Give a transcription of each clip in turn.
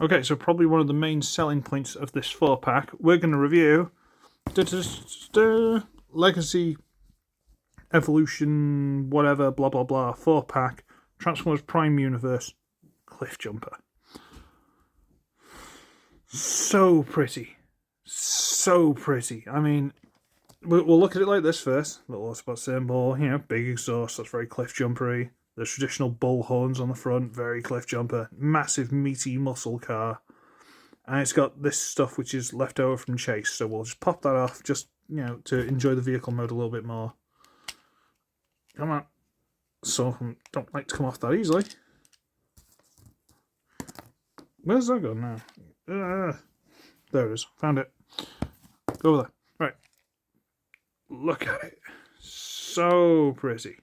Okay, so probably one of the main selling points of this 4-pack, we're going to review Legacy Evolution, whatever, blah blah blah, 4-pack, Transformers Prime Universe, Cliffjumper. So pretty. So pretty. I mean, we'll look at it like this first. Little Autobot symbol, big exhaust, that's very Cliffjumper-y. The traditional bull horns on the front, very Cliffjumper. Massive, meaty muscle car. And it's got this stuff which is left over from Chase, so we'll just pop that off, just, to enjoy the vehicle mode a little bit more. Come on. Some of them don't like to come off that easily. Where's that gone now? There it is. Found it. Go over there. Right. Look at it. So pretty.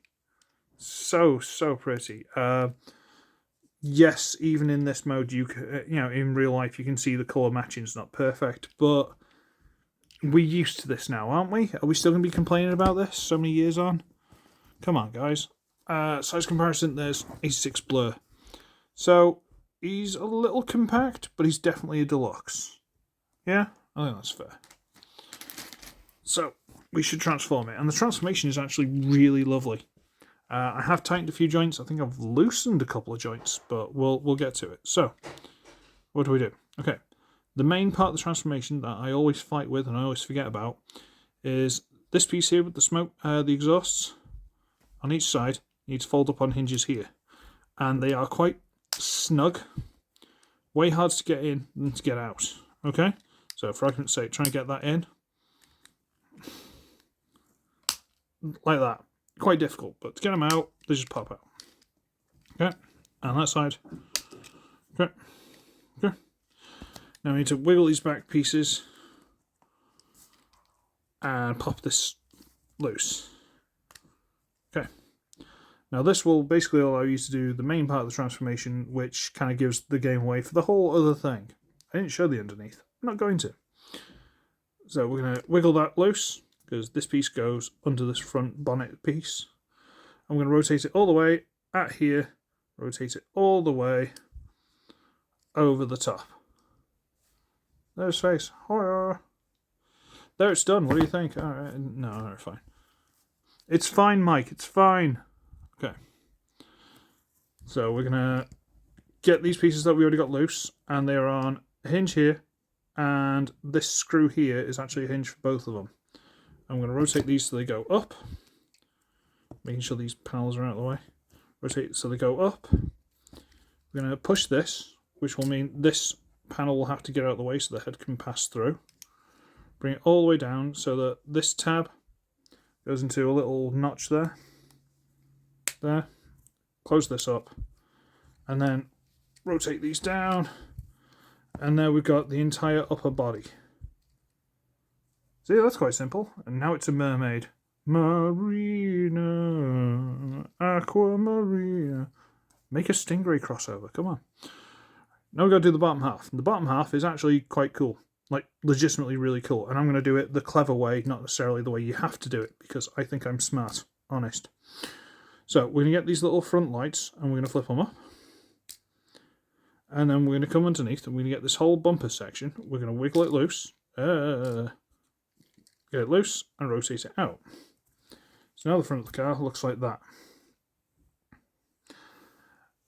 So pretty. Yes, even in this mode, in real life, you can see the colour matching is not perfect, but we're used to this now, aren't we? Are we still going to be complaining about this so many years on? Come on, guys. Size comparison, there's 86 Blur. So, he's a little compact, but he's definitely a deluxe. Yeah? I think that's fair. So, we should transform it. And the transformation is actually really lovely. I have tightened a few joints. I think I've loosened a couple of joints, but we'll get to it. So, what do we do? Okay, the main part of the transformation that I always fight with and I always forget about is this piece here with the smoke, the exhausts on each side need to fold up on hinges here, and they are quite snug, way hard to get in than to get out. Okay, so for argument's sake, try and get that in like that. Quite difficult, but to get them out, they just pop out. Okay, and that side. Okay. Now we need to wiggle these back pieces and pop this loose. Okay. Now this will basically allow you to do the main part of the transformation, which kind of gives the game away for the whole other thing. I didn't show the underneath. I'm not going to. So we're going to wiggle that loose, because this piece goes under this front bonnet piece. I'm going to rotate it all the way at here, rotate it all the way over the top. There's his face. Hoya. There, it's done. What do you think? All right. No, fine. It's fine, Mike. It's fine. Okay. So we're going to get these pieces that we already got loose, and they're on a hinge here, and this screw here is actually a hinge for both of them. I'm going to rotate these so they go up, making sure these panels are out of the way. Rotate so they go up. We're going to push this, which will mean this panel will have to get out of the way so the head can pass through. Bring it all the way down so that this tab goes into a little notch there. There. Close this up. And then rotate these down. And there we've got the entire upper body. See, that's quite simple. And now it's a mermaid. Marina, Aquamarina. Make a Stingray crossover, come on. Now we've got to do the bottom half. And the bottom half is actually quite cool. Like, legitimately really cool. And I'm going to do it the clever way, not necessarily the way you have to do it, because I think I'm smart, honest. So, we're going to get these little front lights, and we're going to flip them up. And then we're going to come underneath, and we're going to get this whole bumper section. We're going to wiggle it loose. Get it loose and rotate it out. So now the front of the car looks like that.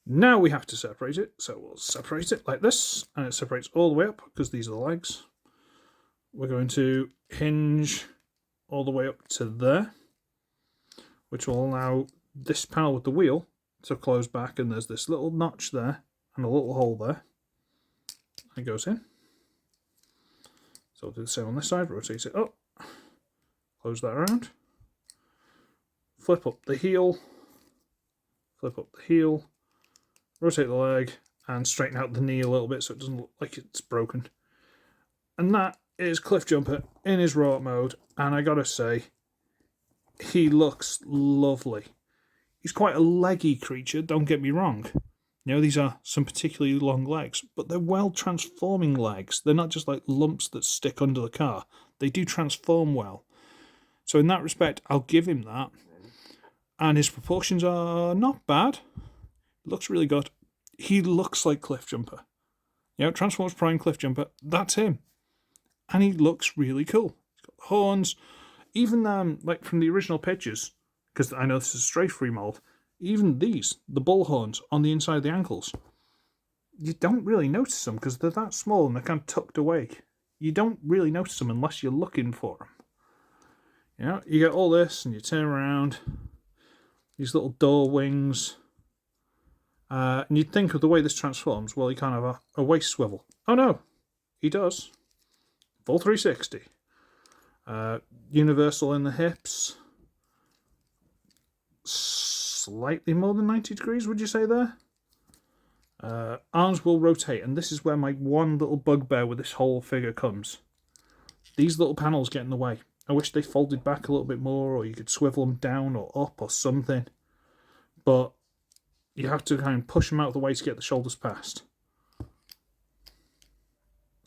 Now we have to separate it, so we'll separate it like this, and it separates all the way up because these are the legs. We're going to hinge all the way up to there, which will allow this panel with the wheel to close back, and there's this little notch there and a little hole there. It goes in. So we'll do the same on this side, rotate it up. Close that around. Flip up the heel. Flip up the heel. Rotate the leg. And straighten out the knee a little bit so it doesn't look like it's broken. And that is Cliffjumper in his raw mode. And I gotta say, he looks lovely. He's quite a leggy creature, don't get me wrong. These are some particularly long legs, but they're well transforming legs. They're not just like lumps that stick under the car. They do transform well. So in that respect, I'll give him that. And his proportions are not bad. Looks really good. He looks like Cliffjumper. You know, Transformers Prime Cliffjumper, that's him. And he looks really cool. He's got the horns. Even like from the original pictures, because I know this is a strafe remold, even these, the bull horns on the inside of the ankles, you don't really notice them because they're that small and they're kind of tucked away. You don't really notice them unless you're looking for them. You know, you get all this and you turn around, these little door wings, and you'd think of the way this transforms, well, he can't have a waist swivel. Oh no, he does. Full 360. Universal in the hips. Slightly more than 90 degrees, would you say there? Arms will rotate, and this is where my one little bugbear with this whole figure comes. These little panels get in the way. I wish they folded back a little bit more, or you could swivel them down or up or something. But you have to kind of push them out of the way to get the shoulders past.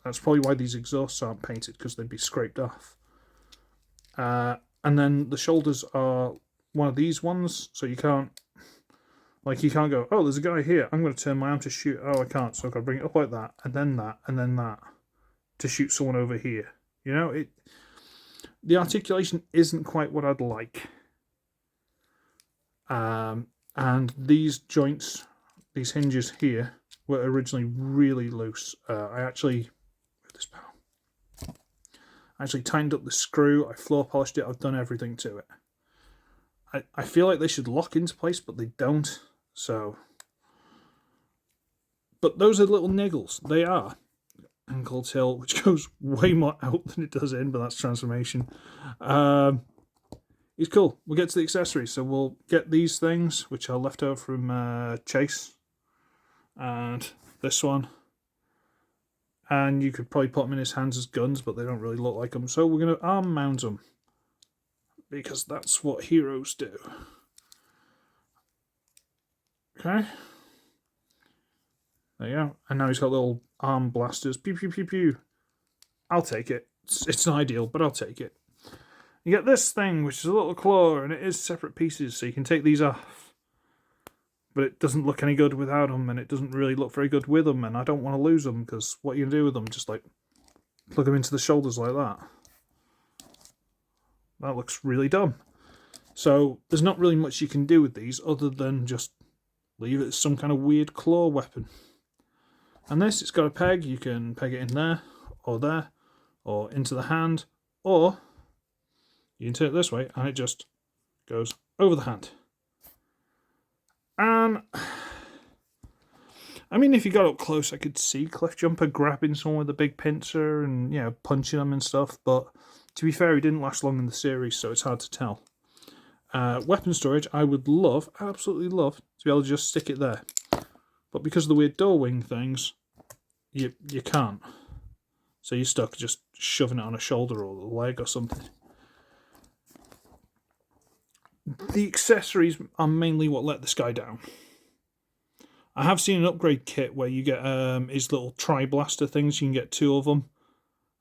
That's probably why these exhausts aren't painted, because they'd be scraped off. And then the shoulders are one of these ones, so you can't, like, you can't go, oh, there's a guy here, I'm going to turn my arm to shoot. Oh, I can't, so I've got to bring it up like that, and then that, and then that, to shoot someone over here. You know, the articulation isn't quite what I'd like. And these joints, these hinges here, were originally really loose. I actually tightened up the screw, I floor polished it, I've done everything to it. I feel like they should lock into place, but they don't, so... But those are little niggles, they are. Ankle tilt, which goes way more out than it does in, but that's transformation. He's cool. We'll get to the accessories, so we'll get these things, which are left over from Chase, and this one. And you could probably put them in his hands as guns, but they don't really look like them. So we're going to arm mount them, because that's what heroes do. Okay. There you go. And now he's got little arm blasters. Pew, pew, pew, pew. I'll take it. It's not ideal, but I'll take it. You get this thing, which is a little claw, and it is separate pieces, so you can take these off. But it doesn't look any good without them, and it doesn't really look very good with them, and I don't want to lose them, because what are you going to do with them? Just, like, plug them into the shoulders like that. That looks really dumb. So, there's not really much you can do with these, other than just leave it as some kind of weird claw weapon. And this, it's got a peg. You can peg it in there, or into the hand, or you can turn it this way, and it just goes over the hand. And I mean, if you got up close, I could see Cliffjumper grabbing someone with a big pincer and, you know, punching them and stuff. But to be fair, he didn't last long in the series, so it's hard to tell. Weapon storage, I would love, absolutely love, to be able to just stick it there. But because of the weird door wing things, you can't. So you're stuck just shoving it on a shoulder or a leg or something. The accessories are mainly what let this guy down. I have seen an upgrade kit where you get his little tri-blaster things. You can get 2 of them,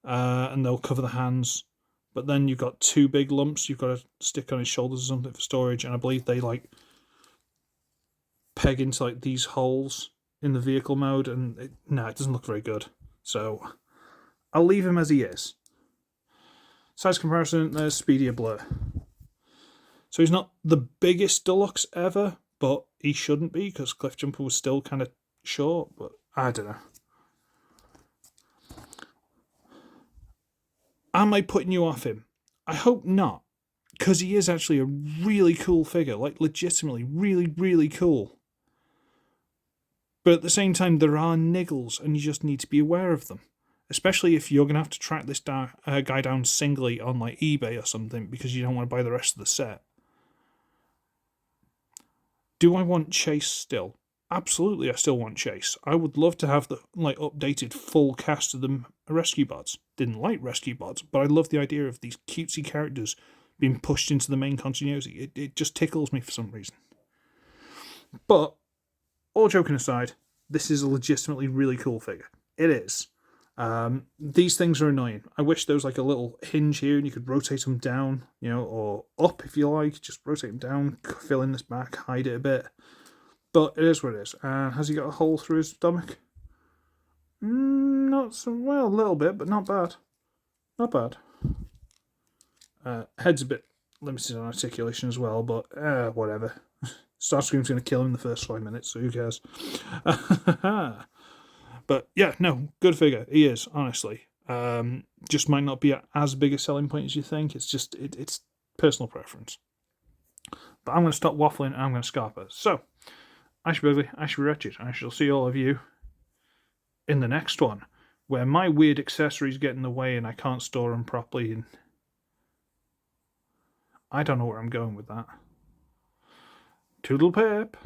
and they'll cover the hands. But then you've got 2 big lumps you've got to stick on his shoulders or something for storage. And I believe they like peg into like these holes in the vehicle mode, and it doesn't look very good. So I'll leave him as he is. Size comparison, there's Speedier Blur. So he's not the biggest deluxe ever, but he shouldn't be, because Cliffjumper was still kind of short, but I don't know. Am I putting you off him? I hope not, because he is actually a really cool figure, like legitimately really, really cool. But at the same time, there are niggles, and you just need to be aware of them. Especially if you're going to have to track this guy down singly on like eBay or something, because you don't want to buy the rest of the set. Do I want Chase still? Absolutely, I still want Chase. I would love to have the like updated full cast of the rescue bots. Didn't like rescue bots, but I love the idea of these cutesy characters being pushed into the main continuity. It just tickles me for some reason. But all joking aside, this is a legitimately really cool figure. It is. These things are annoying. I wish there was like a little hinge here and you could rotate them down, you know, or up if you like. Just rotate them down, fill in this back, hide it a bit. But it is what it is. Has he got a hole through his stomach? Not so well, a little bit, but not bad. Not bad. Head's a bit limited on articulation as well, but whatever. Starscream's going to kill him in the first 5 minutes, so who cares? But yeah, no, good figure. He is, honestly. Just might not be as big a selling point as you think. It's just, it's personal preference. But I'm going to stop waffling and I'm going to scarp it. So, I should be ugly, I should be wretched. I shall see all of you in the next one, where my weird accessories get in the way and I can't store them properly. And I don't know where I'm going with that. Toodle pip.